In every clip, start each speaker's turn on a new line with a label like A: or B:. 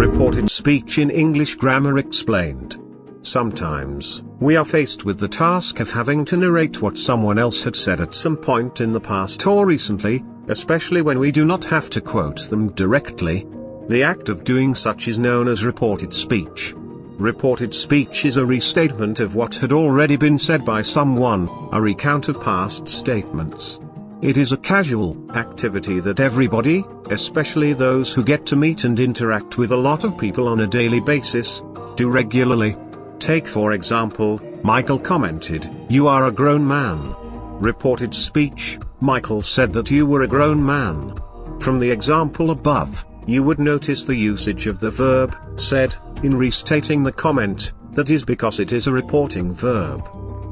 A: Reported speech in English grammar explained. Sometimes, we are faced with the task of having to narrate what someone else had said at some point in the past or recently, especially when we do not have to quote them directly. The act of doing such is known as reported speech. Reported speech is a restatement of what had already been said by someone, a recount of past statements. It is a casual activity that everybody, especially those who get to meet and interact with a lot of people on a daily basis, do regularly. Take for example, Michael commented, "You are a grown man." Reported speech, Michael said that you were a grown man. From the example above, you would notice the usage of the verb, said, in restating the comment. That is because it is a reporting verb.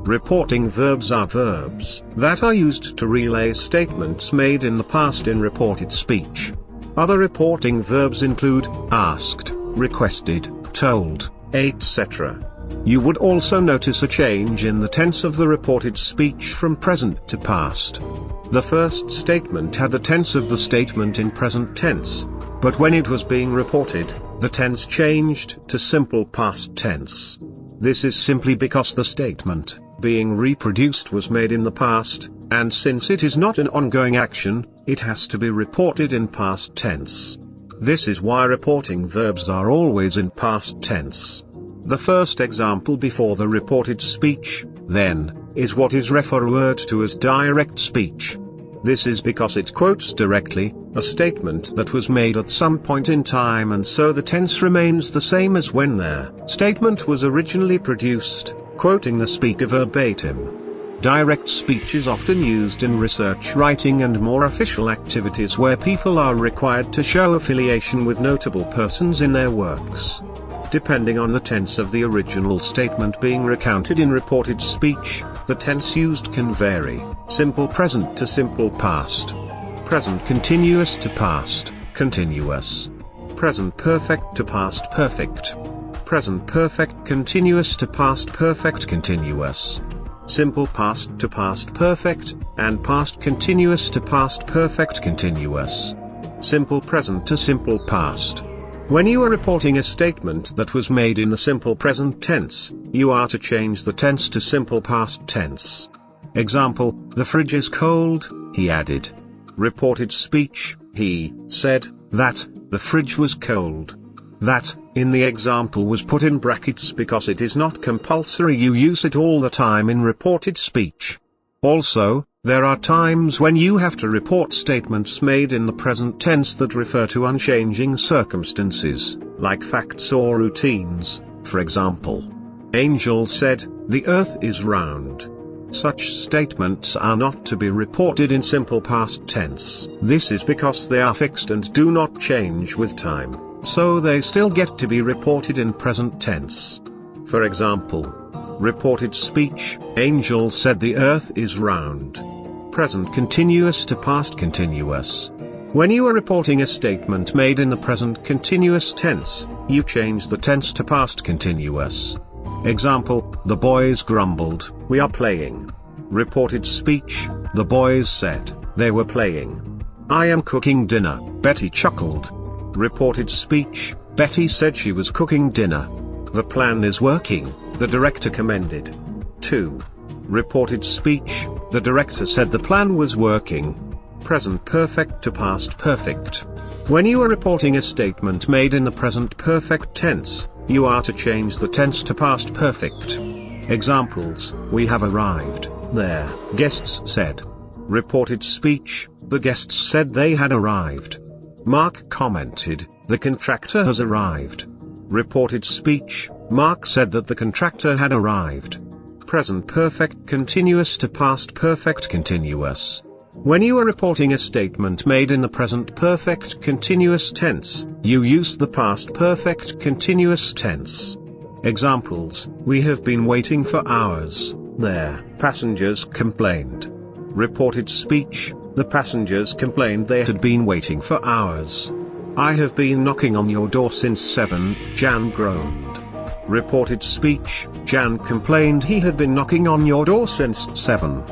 A: Reporting verbs are verbs that are used to relay statements made in the past in reported speech. Other reporting verbs include asked, requested, told, etc. You would also notice a change in the tense of the reported speech from present to past. The first statement had the tense of the statement in present tense, but when it was being reported, the tense changed to simple past tense. This is simply because the statement being reproduced was made in the past, and since it is not an ongoing action, it has to be reported in past tense. This is why reporting verbs are always in past tense. The first example before the reported speech, then, is what is referred to as direct speech. This is because it quotes directly a statement that was made at some point in time, and so the tense remains the same as when their statement was originally produced, quoting the speaker verbatim. Direct speech is often used in research writing and more official activities where people are required to show affiliation with notable persons in their works. Depending on the tense of the original statement being recounted in reported speech, the tense used can vary: simple present to simple past, present continuous to past continuous, present perfect to past perfect, present perfect continuous to past perfect continuous, simple past to past perfect, and past continuous to past perfect continuous, simple present to simple past. When you are reporting a statement that was made in the simple present tense, you are to change the tense to simple past tense. Example, "The fridge is cold," he added. Reported speech, he said that the fridge was cold. That, in the example, was put in brackets because it is not compulsory you use it all the time in reported speech. Also, there are times when you have to report statements made in the present tense that refer to unchanging circumstances, like facts or routines. For example, Angel said, "The earth is round." Such statements are not to be reported in simple past tense. This is because they are fixed and do not change with time, so they still get to be reported in present tense. For example, reported speech, Angel said the earth is round. Present continuous to past continuous. When you are reporting a statement made in the present continuous tense, you change the tense to past continuous. Example, "The boys grumbled, we are playing." Reported speech, the boys said, they were playing. "I am cooking dinner," Betty chuckled. Reported speech, Betty said she was cooking dinner. "The plan is working," the director commended. 2. Reported speech, the director said the plan was working. Present perfect to past perfect. When you are reporting a statement made in the present perfect tense, you are to change the tense to past perfect. Examples, "We have arrived, their guests said." Reported speech, the guests said they had arrived. Mark commented, "The contractor has arrived." Reported speech, Mark said that the contractor had arrived. Present perfect continuous to past perfect continuous. When you are reporting a statement made in the present perfect continuous tense, you use the past perfect continuous tense. Examples, "We have been waiting for hours, their passengers complained." Reported speech, the passengers complained they had been waiting for hours. "I have been knocking on your door since 7, Jan groaned." Reported speech, Jan complained he had been knocking on your door since 7.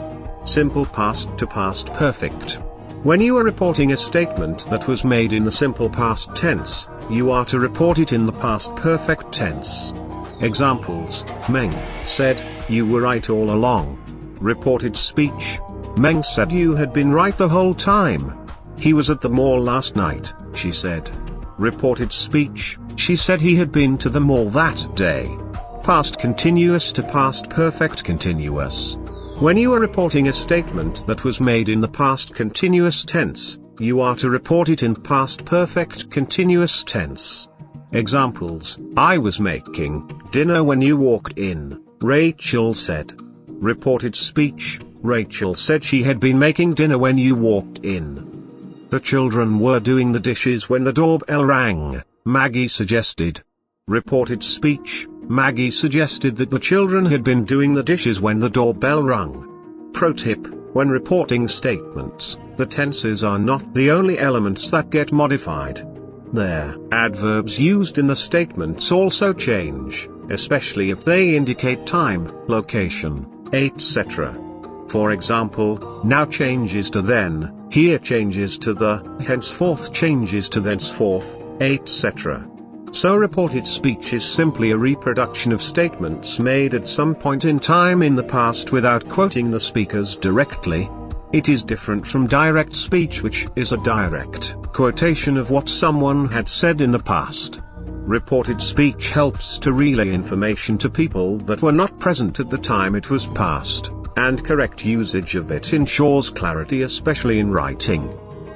A: Simple past to past perfect. When you are reporting a statement that was made in the simple past tense, you are to report it in the past perfect tense. Examples: Meng said, "You were right all along." Reported speech: Meng said you had been right the whole time. "He was at the mall last night," she said. Reported speech: She said he had been to the mall that day. Past continuous to past perfect continuous. When you are reporting a statement that was made in the past continuous tense, you are to report it in past perfect continuous tense. Examples: I was making dinner when you walked in, Rachel said. Reported speech: Rachel said she had been making dinner when you walked in. The children were doing the dishes when the doorbell rang, Maggie suggested. Reported speech: Maggie suggested that the children had been doing the dishes when the doorbell rang. Pro tip: when reporting statements, the tenses are not the only elements that get modified. Their adverbs used in the statements also change, especially if they indicate time, location, etc. For example, now changes to then, here changes to the, henceforth changes to thenceforth, etc. So reported speech is simply a reproduction of statements made at some point in time in the past without quoting the speakers directly. It is different from direct speech, which is a direct quotation of what someone had said in the past. Reported speech helps to relay information to people that were not present at the time it was passed, and correct usage of it ensures clarity, especially in writing.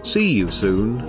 A: See you soon.